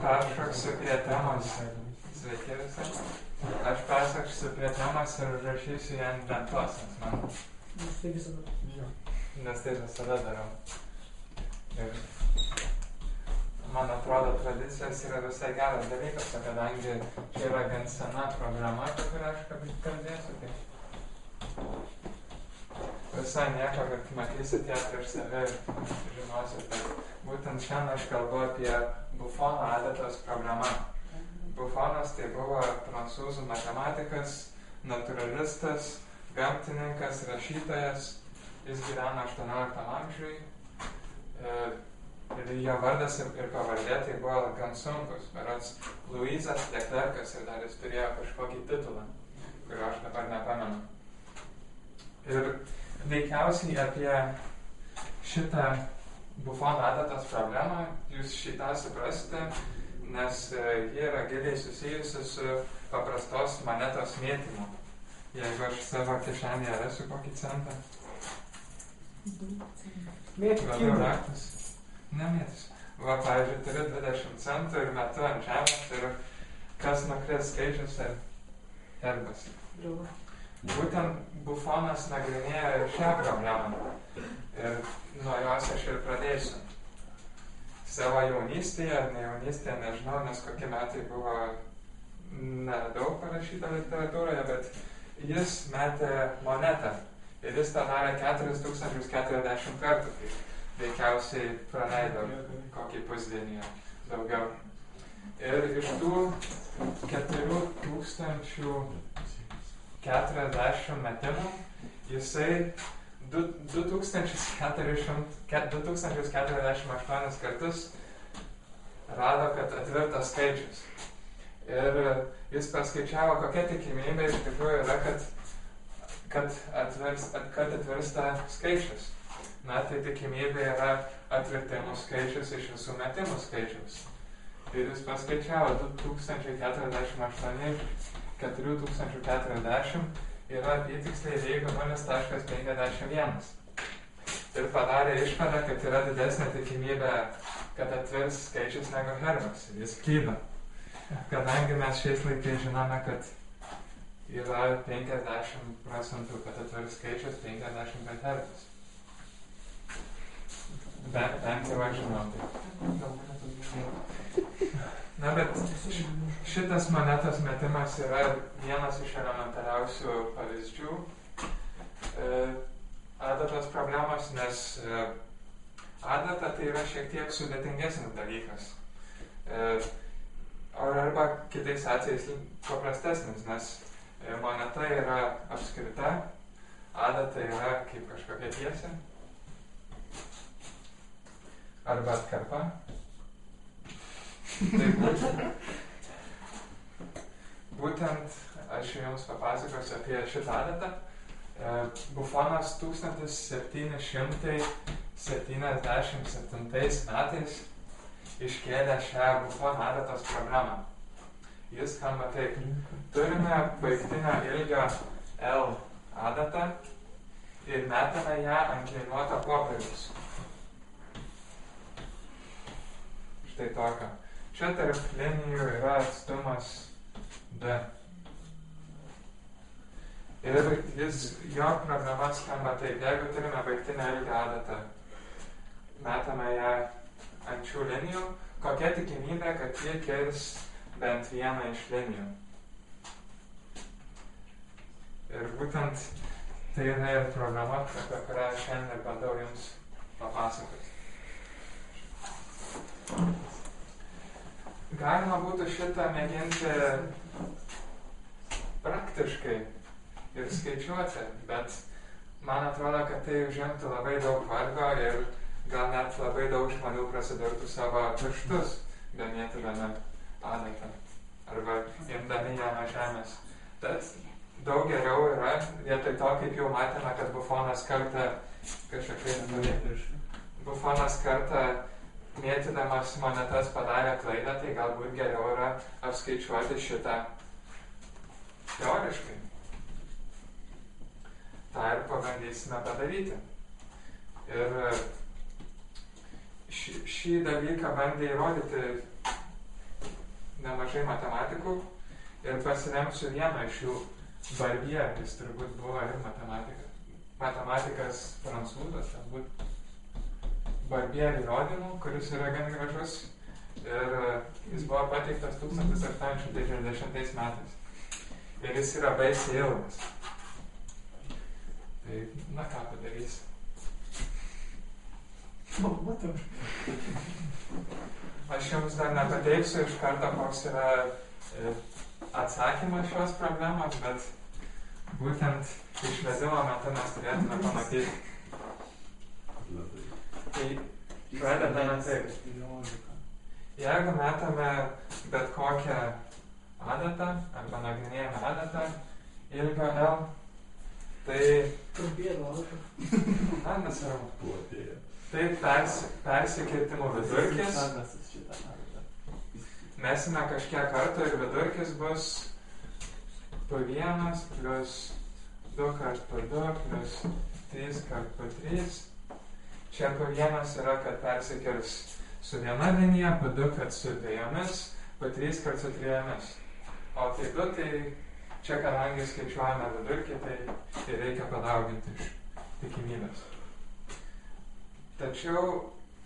peršoksiu prie temos. Sveiki visi. Aš peršoksiu prie temos ir užrašysiu ją ant lentos, nes tai visada darau. Ir man atrodo, tradicijos yra visai geras dalykas, o kadangi čia yra gan sena programa, apie kurią aš kalbėsiu, tai visai nieko, kad matysit ją prieš save ir žinosit, kad būtent šiandien aš kalbu apie Buffono adatos programą. Buffonas tai buvo prancūzų matematikas, naturalistas, gamtininkas, rašytojas. Jis gyveno 18 amžiui. Ir jo vardas ir pavardė tai buvo gan sunkus. Berods Luizas Leclercas ir dar jis turėjo kažkokį titulą, kurio aš dabar nepamenu. Ir veikiausiai apie šitą Buffono adatos problemą jūs šitą suprasite, nes ji yra giliai susijusi su paprastos monetos mėtymu. Jeigu aš savo kišenėje rasiu kokį centą. Labiau raktas. Nemėtis. Va, pavyzdžiui, turiu 20 centų ir metu ant žemės ir kas nukris skaičius ar herbas. Būtent Buffonas nagrinėja ir šią problemą. Ir nuo jos aš ir pradėsiu. Savo jaunystėje ar ne jaunystėje, nežinau, nes kokie metai buvo nedaug parašyta literatūroje, bet jis metė monetą. Ir jis tą darė 4040 kartų. Tai veikiausiai praleido kokį pusdienį daugiau. Ir iš tų 4040 metimų jisai 2048 kartus rado, kad atvirtas skaičius. Ir jis paskaičiavo, kokia tikimybė iš tikrųjų yra, kad atvirsta skaičius. Na, tai tikimybė yra atvirtimų skaičius iš visų metimų skaičiaus. Ir jis paskaičiavo 2048, 4040 yra apytiksliai lygu 0,51. Ir padarė išvadą, kad yra didesnė tikimybė, kad atvirs skaičius negu herbas. Ir jis klydo. Kadangi mes šiais laikais žinome, kad yra 50%, kad atvirs skaičius, 50 kad herbas. Bent jau aš žinau. Na, bet šitas monetos metimas yra vienas iš elementariausių pavyzdžių adatos problemos, nes adata tai yra šiek tiek sudėtingesnis dalykas. Arba kitais atvejais paprastesnis, nes moneta yra apskrita, adata yra kaip kažkokia tiesa. Arba atkarpa. Tai būtent aš jums papasakosiu apie šitą adatą. Buffonas 1777 metais iškėlė šią Buffono adatos problemą. Jis skamba taip. Turime baigtinio ilgio L adatą ir metame ją ant liniuoto popieriaus. Štai tokio. Čia tarp linijų yra atstumas D. Ir jo problema skamba taip. Jeigu turime baigtinę ilgio adatą, metame ją ant šių linijų, kokia tikimybė, kad jie kirs bent vieną iš linijų. Ir būtent tai yra ir problema, apie kurią šiandien bandau jums papasakoti. Galima būtų šitą mėginti praktiškai ir skaičiuoti, bet man atrodo, kad tai užimtų labai daug vargo ir gal net labai daug žmonių prasidurtų savo pirštus, gamėtydami adatą arba imdami ją nuo žemės. Tad daug geriau yra, vietoj to, kaip jau matėme, kad Buffonas kartą mėtydamas monetas padarė klaidą, tai galbūt geriau yra apskaičiuoti šitą teoriškai. tą ir pabandysime padaryti. Ir šį dalyką bandė įrodyti nemažai matematikų ir pasiremsiu vieną iš jų. Barbier, jis turbūt buvo ir matematikas prancūzas, turbūt Barbier įrodymų, kuris yra gan gražus ir jis buvo pateiktas 1860 metais. Ir jis yra baisiai ilgas. Tai, na ką padarys? Aš jums dar nepateiksiu iš karto, koks yra atsakymas šios problemos, bet būtent išvedimo metu mes turėtume pamatyti. Tai pradedame taip. Jeigu metame bet kokią adatą arba nagrinėjame adatą ilgio L, tai tai persikirtimų vidurkis. Mesime kažkiek kartų ir vidurkis bus P1 plus 2 kart P2 plus 3 kart P3. Čia P1 yra, kad persikirs su viena linija, P2 kad su dviejomis, P3 kad su trijomis. O tai 2, tai čia kadangi skaičiuojame vidurkį, tai reikia padauginti iš tikimybės. Tačiau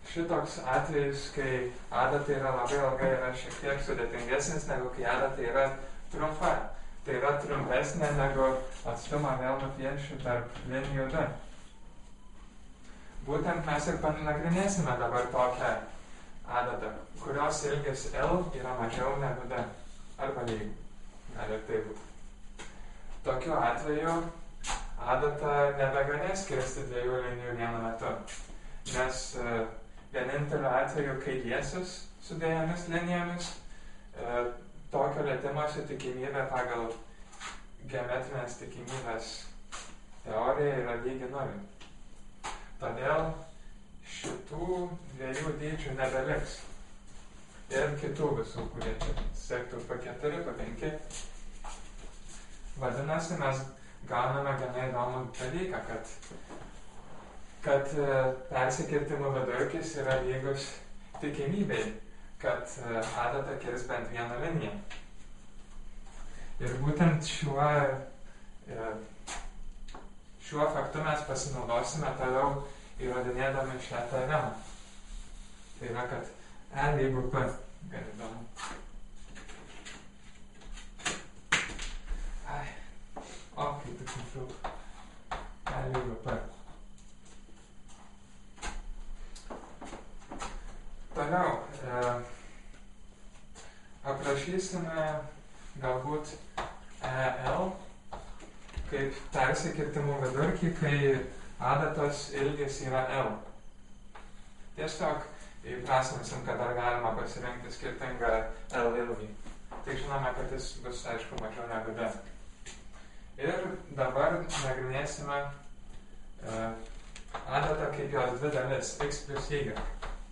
šitoks atvejis, kai adata yra labai ilga, yra šiek tiek sudėtingesnis negu kai adata yra trumpa. Tai yra trumpesnė negu atstumą vėl nupiešiu tarp linijų 2. Būtent mes ir panagrinėsime dabar tokią adatą, kurios ilgis L yra mažiau negu D. Arba lygių. Gali ir tai būti. Tokiu atveju adata nebegalės kirsti dviejų linijų vienu metu. Nes vieninteliu atveju, kai liesis su dviejomis linijomis, tokio lietimosi tikimybė pagal geometrinės tikimybės teoriją yra lygi 0. Todėl šitų dviejų dydžių nebeliks. Ir kitų visų, kurie čia sektų P4, P5. Vadinasi, mes gauname gana įdomų dalyką, kad persikirtimų vidurkis yra lygus tikimybei, kad adata kirs bent vieną liniją. Ir būtent šiuo faktu mes pasinaudosime toliau įrodinėdami šią teoremą. Tai yra, kad E lygu P. Gal įdomu. O, kai tu konfliuk. E lygu P. Toliau aprašysime galbūt EL kaip persikirtimų vidurkį, kai adatos ilgis yra L. Tiesiog įprasminsim, kad dar galima pasirinkti skirtingą L ilgį. Tai žinome, kad jis bus, aišku, mažiau negu D. Ir dabar nagrinėsime adatą kaip jos dvi dalis, x plus y.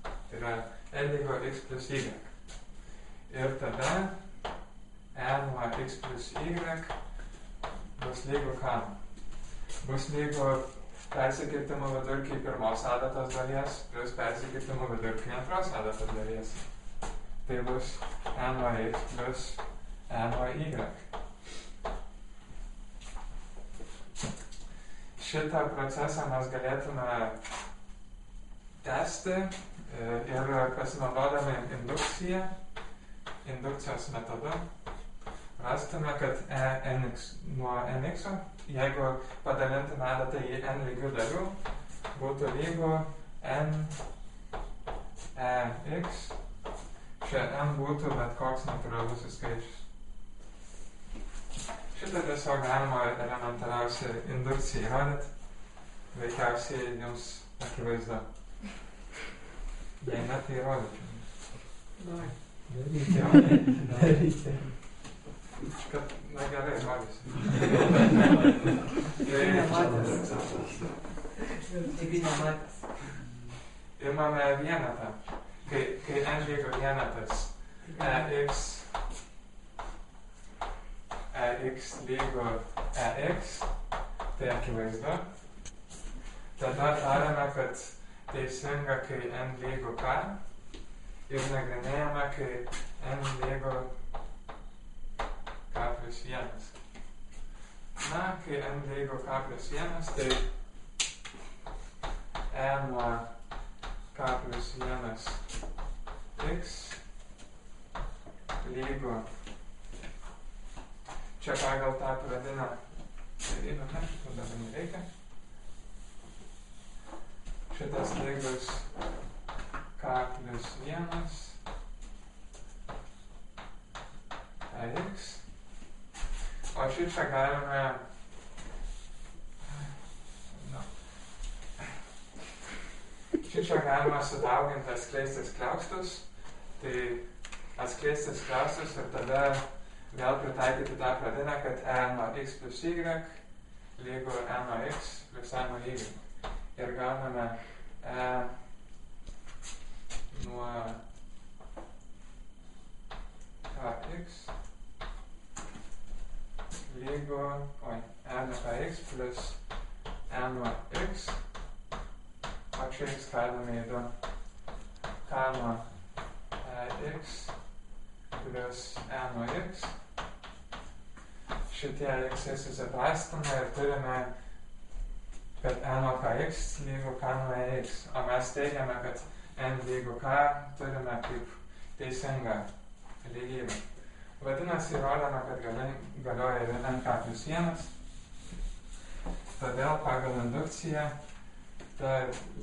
Tai yra L lygu x plus y. Ir tada E nuo x plus y bus lygu kam? Bus lygu persikirtimų vidurkį pirmos adatos dalies plus persikirtimų vidurkį antros adatos dalies. Tai bus E nuo x plus E nuo y. Šitą procesą mes galėtume tęsti ir pasinaudodami indukcijos metodu, rastume, kad nx nuo nx, jeigu padalintume adatą į n lygių dalių, būtų lygu n x. Čia n būtų bet koks natūralus skaičius. Šitą tiesiog galima elementariausią indukciją įrodyti. Veikiausiai jums akivaizdu. Jei ne, tai įrodyčiau. Nereikia. Kad, na gerai, įrodysiu. Taigi nematęs. Imame vienetą. Kai n lygu vienetas ex lygu ex, tai akivaizdu. Tada darome, kad teisinga, kai n lygu k ir nagrinėjame, kai n lygu k plus 1. Na, kai n lygu k plus 1, tai e nuo k plus 1 x lygu. Čia pagal tą pradinę savybę, ne, šito dabar nereikia. Šitas lygus k plus 1 x. O šičia galime sudauginti atskleistis kliaustus. Tai atskleistis kliaustus ir tada vėl pritaikyti tą pradinę, kad e nuo x plus y lygu e nuo x plus e nuo y. Ir gauname e nuo kx lygu e nuo kx plus e nuo x, o čia x skaidome į 2 k nuo x plus e nuo x. Šitie x susiprastina ir turime, kad e nuo kx lygu k nuo x, o mes teigiame, kad n lygu k turime kaip teisingą lygybę. Vadinasi, įrodome, kad galioja ir nk plus 1. Todėl pagal indukciją ta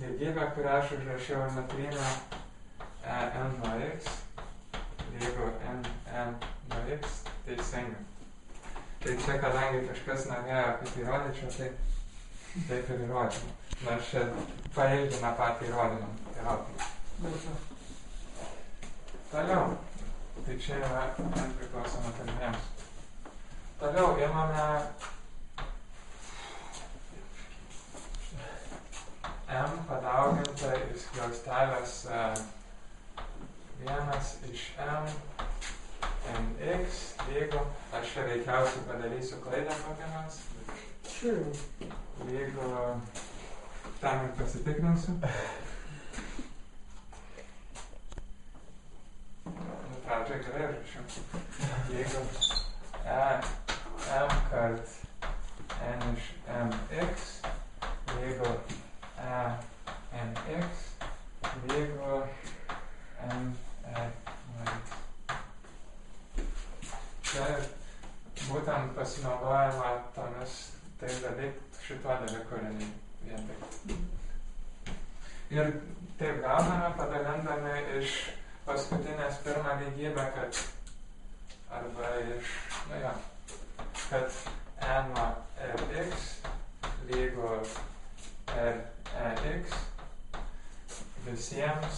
lygybė, kurią aš užrašiau ir nutrynę n nuo x lygu n nuo x teisinga. Tai čia, kadangi kažkas norėjo, kad įrodyčiau, tai taip ir įrodymą. Nors čia pailgina patį įrodymą. Toliau. Tai čia yra n priklausoma terminėms. Toliau imame m padaugintą iš skliaustelės 1 iš m nx lygu, aš čia veikiausiai padarysiu klaidą kokią nors. Lygu, tam ir pasitikrinsiu. Pradžiai gerai rašiau. Jeigu m kart n iš mx lygu nx lygu n nuo x. Čia būtent pasinaudojama tomis šituo dalyku vien taip. Ir taip gauname padalindami iš paskutinės pirmą lygybę, kad arba iš, kad e nuo rx lygu rex visiems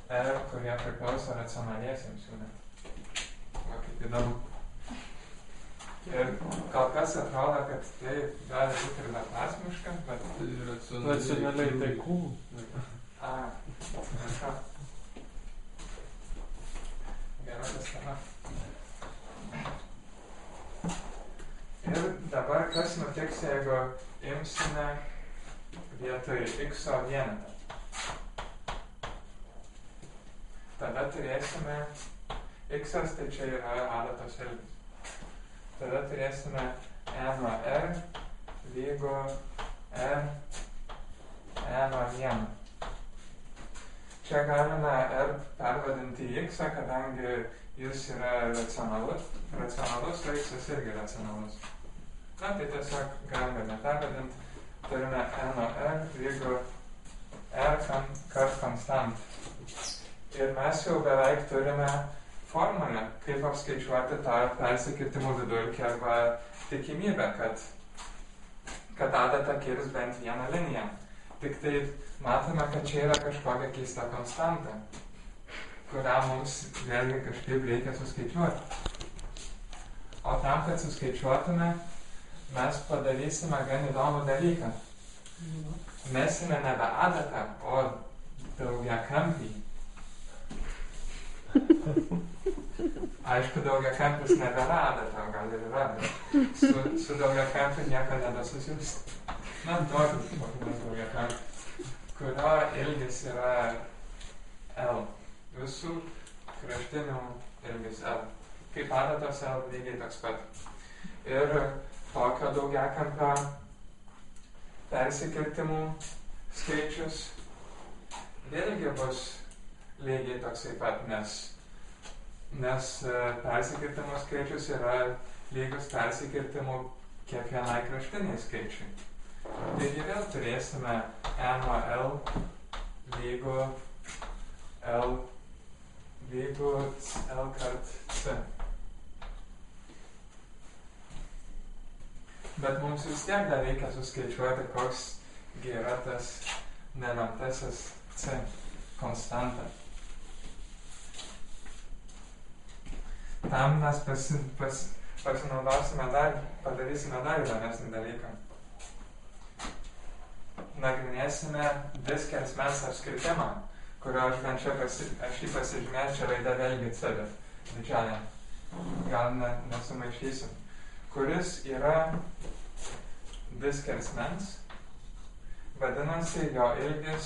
r, kurie priklauso racionaliesiems siūlėms. Va, kaip įdomu. Ir kol kas atrodo, kad tai gali būti ir beprasmiška, bet racionaliai tai cool. Gera sistema. Ir dabar kas nutiks, jeigu imsime vietoj x-o vienetą? Tada turėsime x-as, tai čia yra adatos ilgis. Tada turėsime e nuo r lygu r e nuo 1. Čia galime r pervadinti į x, kadangi jis yra racionalus, o x irgi racionalus. Na, tai tiesiog galime nepervadinti. Turime e nuo r lygu r kart konstant. Ir mes jau beveik turime formulę, kaip apskaičiuoti tą persikirtimų vidurkį arba tikimybę, kad adata kirs bent vieną liniją. Tik tai matome, kad čia yra kažkokia keista konstanta, kurią mums vėlgi kažkaip reikia suskaičiuoti. O tam, kad suskaičiuotume, mes padarysime gan įdomų dalyką. Mesime nebe adatą, o daugiakampį. Aišku, daugiakampis nebėra adata, o gal ir yra. Su daugiakampiu nieko nebesusius. Na, tokį daugiakampį, kurio ilgis yra L. visų kraštinių ilgis L. Kaip adatos L lygiai toks pat. Ir tokio daugiakampio persikirtimų skaičius vėlgi bus lygiai toksai pat, nes persikirtimų skaičius yra lygus persikirtimų kiekvienai kraštiniai skaičiui. Taigi vėl turėsime E nuo L lygu L kart C. Bet mums vis tiek dar reikia suskaičiuoti, koks yra tas nelemtasis C konstanta. Tam mes padarysime dar įdomesnį dalyką. Nagrinėsime diskersmens apskritimą, kurio aš jį pasižymėčiau raidę vėlgi C, bet didžiąją. Gal nesumaišysiu. Kuris yra diskersmens, vadinasi, jo ilgis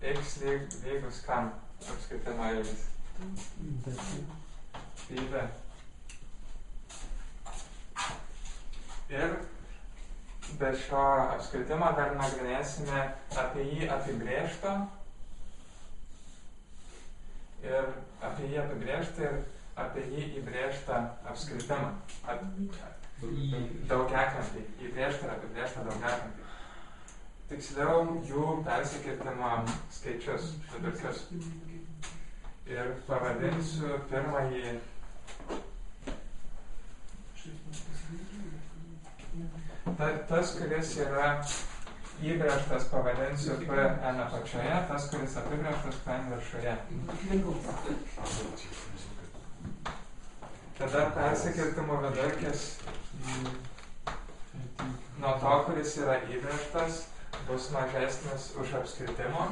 x lygus kam apskritimo ilgis? Pi d. Ir be šio apskritimo dar nagrinėsime apie jį apibrėžtą ir apie jį įbrėžtą apskritimą. Daugiakampį. Įbrėžtą ir apibrėžtą daugiakampį. Tiksliau, jų persikirtimo skaičius, vidurkius. Ir pavadinsiu pirmąjį tas, kuris yra įbrėžtas, pavadinsiu Pn apačioje, tas, kuris apibrėžtas Pn viršuje. Tada persikirtimo vidurkis nuo to, kuris yra įbrėžtas, bus mažesnis už apskritimo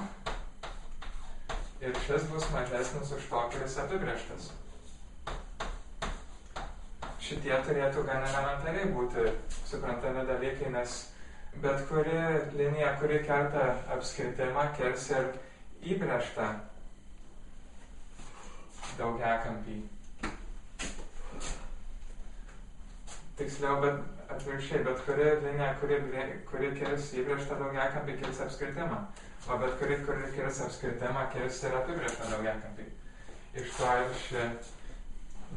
ir šis bus mažesnis už to, kuris apibrėžtas. Šitie turėtų gan elementariai būti suprantami dalykai, nes bet kuri linija, kuri kerta apskritimą, kers ir įbrėžtą daugiakampį. Tiksliau, bet atvirkščiai, bet kuri linija, kuri kers įbrėžtą daugiakampį, kers apskritimą. O bet kuri kers apskritimą, kers ir apibrėžtą daugiakampį. Iš to ir ši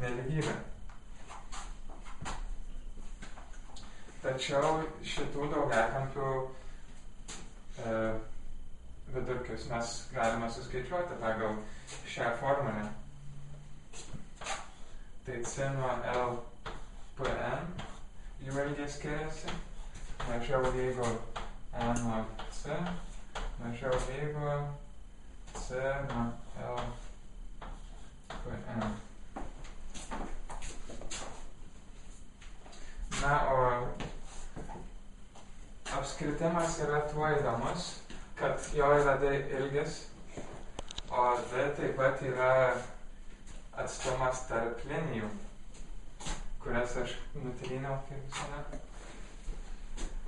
nelygybė. Tačiau šitų daugiakampių vidurkius mes galime suskaičiuoti pagal šią formulę. Tai C nuo L Pn jų ilgis skiriasi, mažiau lygu E nuo C, mažiau lygu C nuo L Pn. Na, o apskritimas yra tuo įdomus, kad jo yra D ilgis, o D taip pat yra atstumas tarp linijų, kurias aš nutryniau kaip visada.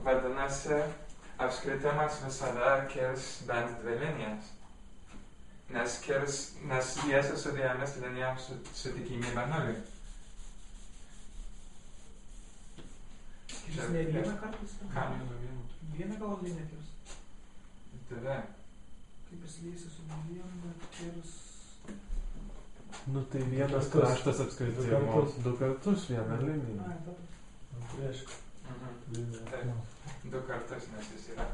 Vadinasi, apskritimas visada kirs bent dvi linijas, nes liesi su dviejomis linijoms su tikimybė 0. Jis ne vieną kartą? Ką? Vieną gal liniją kirs? Dvi. Kaip jis lysi su dviem, bet kirs... Nu tai vienas kraštas apskritimo, du kartus vieną liniją. Ai, tada. Taip, 2 kartus, nes jis yra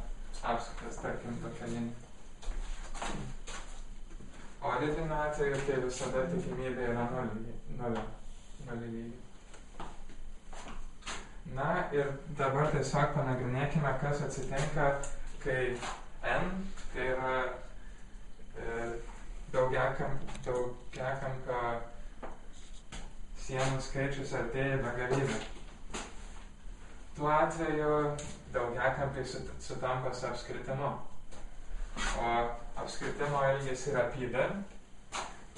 apsuktas, tarkim, tokia linija. O ritiniu atveju tai visada tikimybė yra 0 lygiai. Na ir dabar tiesiog panagrinėkime, kas atsitinka, kai n, tai yra daugiakampio sienų skaičius artėja begalybė. Tuo atveju daugiakampiai sutampa su apskritimu, o apskritimo ilgis yra pi d,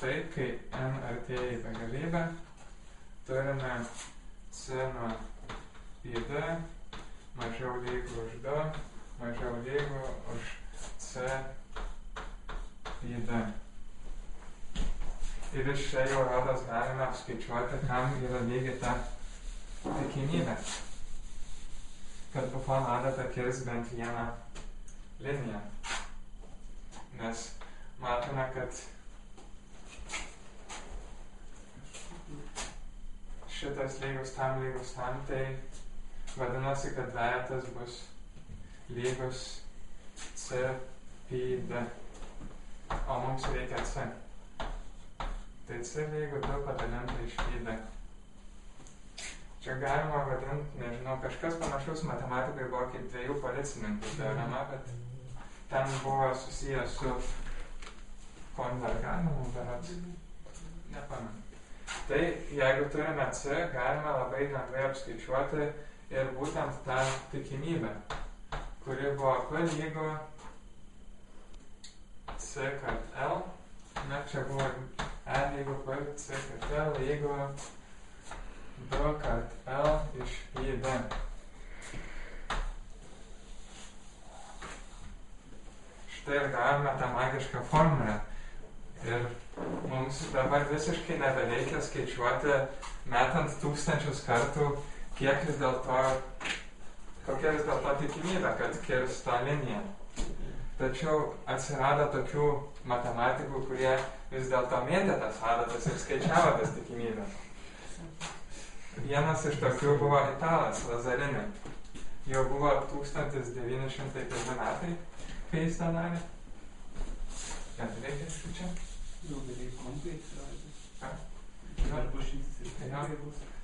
tai kai n artėja begalybė, turime c nuo pi d mažiau lygu už d, mažiau lygu už c pi d. Ir iš čia jau rodos galime apskaičiuoti, kam yra lygi ta tikimybė, kad bufon adata kirs bent vieną liniją. Nes matome, kad šitas lygus tam, tai vadinasi, kad dvejetas bus lygus C pi D. O mums reikia C. Tai C lygu 2 padalinta iš pi D. Čia galima vadinti, nežinau, kažkas panašus matematikai buvo kaip dviejų policininkų teorema, bet ten buvo susijęs su konvergavimu, berods. Nepamenu. Tai jeigu turime C, galime labai lengvai apskaičiuoti ir būtent tą tikimybę, kuri buvo P lygu C kart L. Na, čia buvo E lygu P, C kart L lygu 2 kart L iš pi D. Štai ir gavome tą magišką formulę. Ir mums dabar visiškai nebereikia skaičiuoti, metant tūkstančius kartų, kokia vis dėlto tikimybė, kad kirs tą liniją. Tačiau atsirado tokių matematikų, kurie vis dėlto mėtė tas adatas ir skaičiavo tas tikimybės. Vienas iš tokių buvo italas Lazarini. Jau buvo 1901 metai, kai jis tą darė. Kad reikia iš čia? Jau beveik kompai atsiradęs. Ką? Dar pašytis ir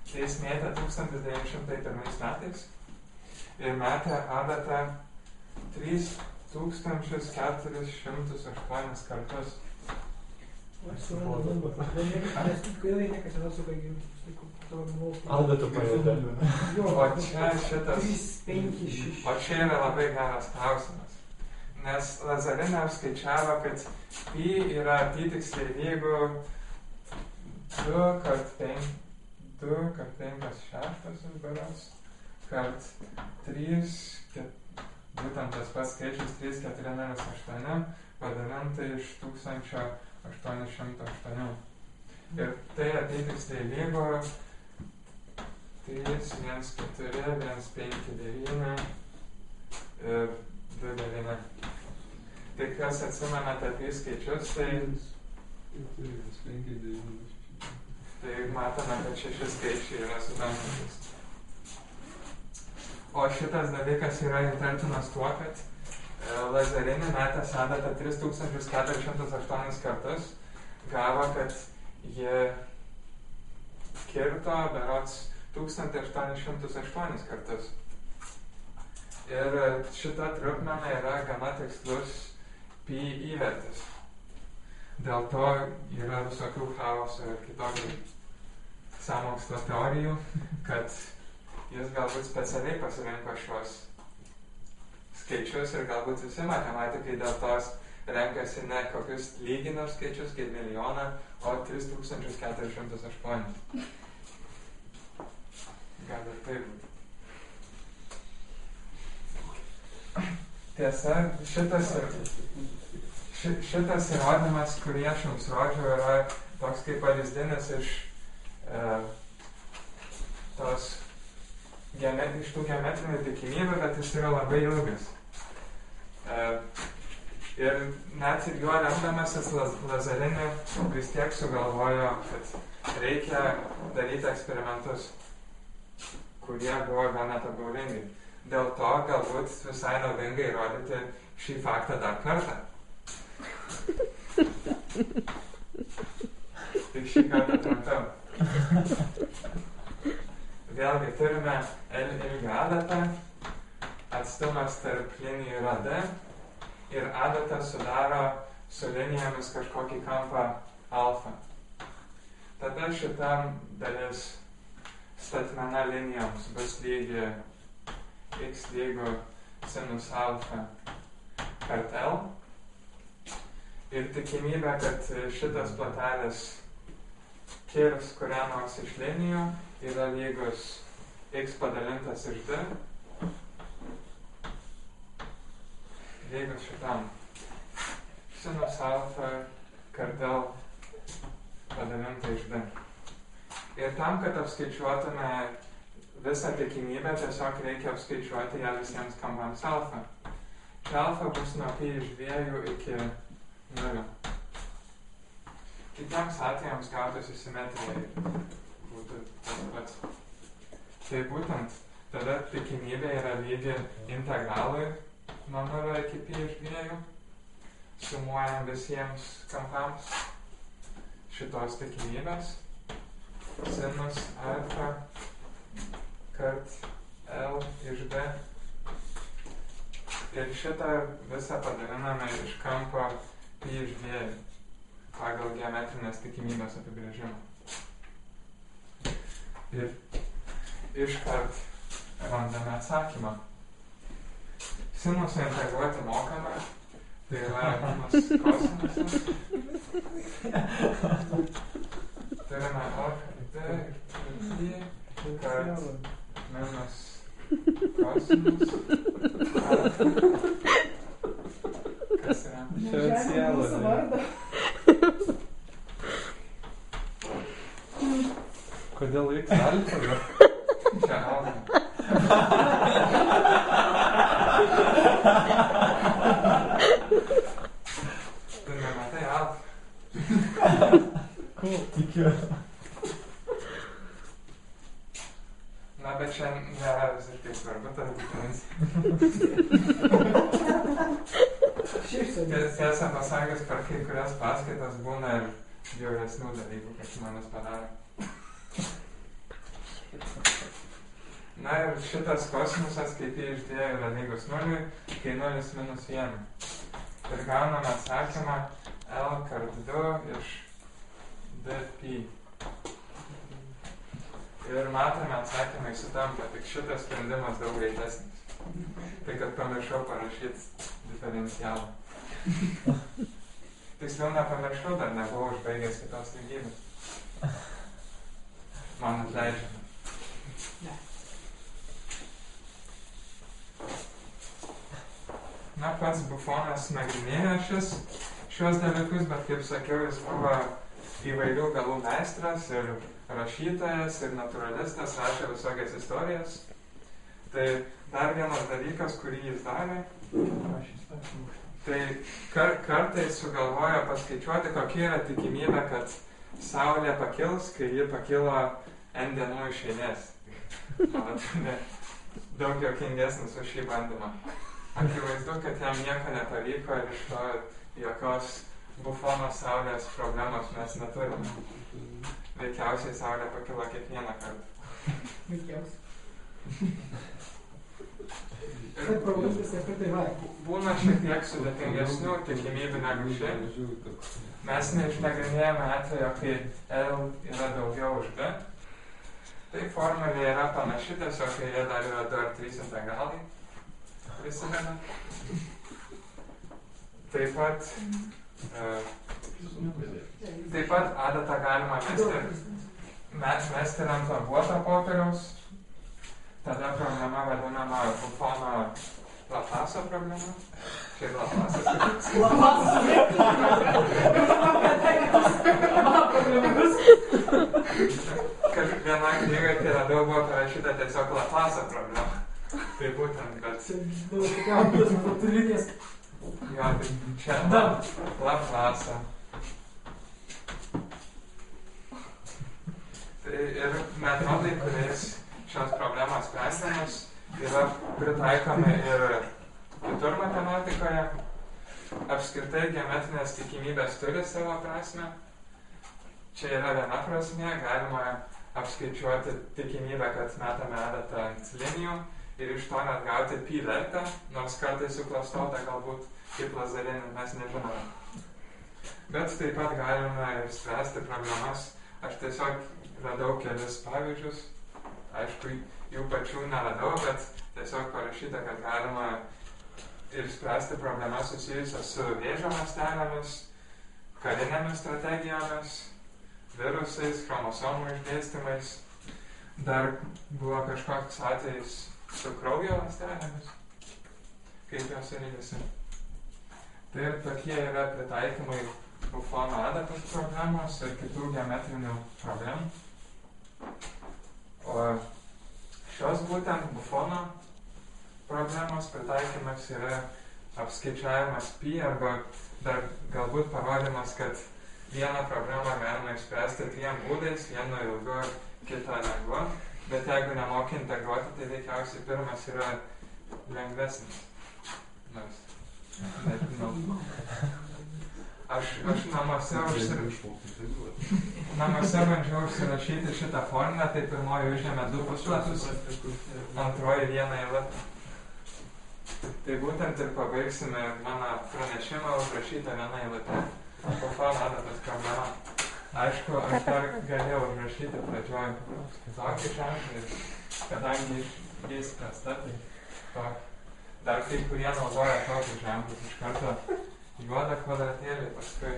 Tai jis mėtė 1901 metais ir metė adatą 3408 kartus. Adatų pajėdė. O čia šitas... 3, 5, 6. O čia yra labai geras klausimas. Nes Lazarinė apskaičiavo, kad pi yra apytiksliai lygu 2 kart 5 šeštasis berods, kart 3, būtent tas pats skaičius 3408 padalinta iš 1808. Ir tai apytiksliai lygu 3, 1, 4, 1, 5, 9 ir 2, 9. Tai kas atsimenate apie skaičius, tai matome, kad 6 skaičiai yra sutampantis. O šitas dalykas yra įtartinas tuo, kad Lazarini metęs adatą 3408 kartus gavo, kad jie kirto berods 1808 kartus. Ir šita trupmena yra gana tikslus pi įvertis. Dėl to yra visokių chaoso ir kitokių sąmokslo teorijų, kad jis galbūt specialiai pasirinko šios skaičius ir galbūt visi matematikai dėl tos renkasi ne kokius lyginus skaičius kaip milijoną, o 3408. Gal ir taip būtų. Tiesa, šitas įrodymas, kurį aš jums rodžiau, yra toks kaip pavyzdinis iš tų geometrinių tikimybių, bet jis yra labai ilgas. Ir net ir juo remdamasis Lazarini vis tiek sugalvojo, kad reikia daryti eksperimentus, kurie buvo gana apgaulingi. Dėl to galbūt visai naudinga įrodyti šį faktą dar kartą. Tik šį kartą trumpiau. Vėlgi turime L ilgio adatą, atstumas tarp linijų yra D ir adata sudaro su linijomis kažkokį kampą alfa. Tada šitam dalis statmena linijoms bus lygi x lygu sinus alfa kart L. Ir tikimybė, kad šitas plotelis kirs kurią nors iš linijų yra lygus x padalintas iš D lygus šitam sinus alfa kart L padalinta iš D. Ir tam, kad apskaičiuotume visą tikimybę, tiesiog reikia apskaičiuoti ją visiems kampams alfa. Čia alfa bus nuo pi iš 2 iki 0. Kitiems atvejams gautųsi simetrija būtų tas pats. Tai būtent tada tikimybė yra lygi integralui nuo 0 iki pi iš 2. Sumuojam visiems kampams šitos tikimybės. Sinus alfa kart L iš D. Ir šitą visą padaliname iš kampo pi iš 2 pagal geometrinės tikimybės apibrėžimą. Ir iškart randame atsakymą. Sinusą integruoti mokame, tai yra minus kosinusas. Turime D ir kart minus kosinus. Kas yra? Diferencialą. Kodėl x alfa? Čia alfa. Tu nematai alfa. Cool, tikiu. Na, bet čia nėra visiškai svarbu, ta diferencija. Tiesą pasakius, per kai kurias paskaitas būna ir bjauresnių dalykų, kad žmonės padaro. Na ir šitas kosinusas, kai pi iš 2 yra lygus 0, kai 0 minus 1. Ir gauname atsakymą L kart 2 iš dpi. Ir matome atsakymai sutampa, tik šitas sprendimas daug greitesnis. Tai kad pamiršau parašyti diferencialą. Tiksliau nepamiršau, dar nebuvau užbaigęs kitos lygybės. Man atleidžiama. Na, pats Bufonas nagrinėjo šios dalykus, bet kaip sakiau, jis buvo įvairių galų meistras ir rašytojas ir naturalistas, rašė visokias istorijas. Tai dar vienas dalykas, kurį jis darė, tai kartais sugalvojo paskaičiuoti, kokia yra tikimybė, kad Saulė pakils, kai ji pakilo N dienų iš eilės. Daug juokingesnis už šį bandymą. Akivaizdu, kad jam nieko nepavyko ir iš to jokios Bufono Saulės problemos mes neturime. Veikiausiai Saulė pakilo kiekvieną kartą. Veikiausiai. Tai problemos tai va. Būna šiek tiek sudėtingesnių tikimybių negu šiandien. Mes neišnagrinėjame atvejo, kai L yra daugiau už D. Tai formulė yra panaši, tiesiog joje dar yra 2 ar 3 integralai. Prisimena. Taip pat adatą galima mesti ant lapuoto popieriaus. Tada problema vadinama Bufono Laplaso problema. Čia Laplasas. Viena knyga tai labiau buvo parašyta tiesiog Laplaso problema. Tai būtent, bet... Jo, tai čia Laplasą. Tai ir metodai, kuriais šios problemos sprendžiamos, yra pritaikomi ir kitur matematikoje. Apskritai geometrinės tikimybės turi savo prasmę. Čia yra viena prasmė, galima apskaičiuoti tikimybę, kad metame adatą ant linijų ir iš to net gauti pi vertę, nors kartais suklastota galbūt kaip lazarinė, mes nežinome. Bet taip pat galime ir spręsti problemas. Aš tiesiog radau kelis pavyzdžius. Aišku, jų pačių neradau, bet tiesiog parašyta, kad galima ir spręsti problemas susijusias su vėžio mastelėmis, karinėmis strategijomis, virusais, chromosomų išdėstymais. Dar buvo kažkoks atvejis su kraujo ląstelėmis, kaip jos elgiasi. Tai ir tokie yra pritaikymai bufono adatos problemos ir kitų geometrinių problemų. O šios būtent bufono problemos pritaikymas yra apskaičiavimas pi arba dar galbūt parodymas, kad vieną problemą galima išspręsti dviem būdais, vienu ilgu, kito lengvu, bet jeigu nemoki integruoti, tai veikiausiai pirmas yra lengvesnis. Nežinau. Aš namuose bandžiau užsirašyti šitą formulę, tai pirmoji užėmė 2 puslapius, antroji 1 eilutę. Tai būtent ir pabaigsime mano pranešimą užrašytą 1 eilutę. Bufono adatos problema. Aišku, aš dar galėjau užrašyti pradžioj tokį ženklį, kadangi jais prasta, tai dar kai kurie naudoja tokius ženklus iš karto juodą kvadratėlį, paskui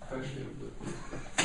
tuščią.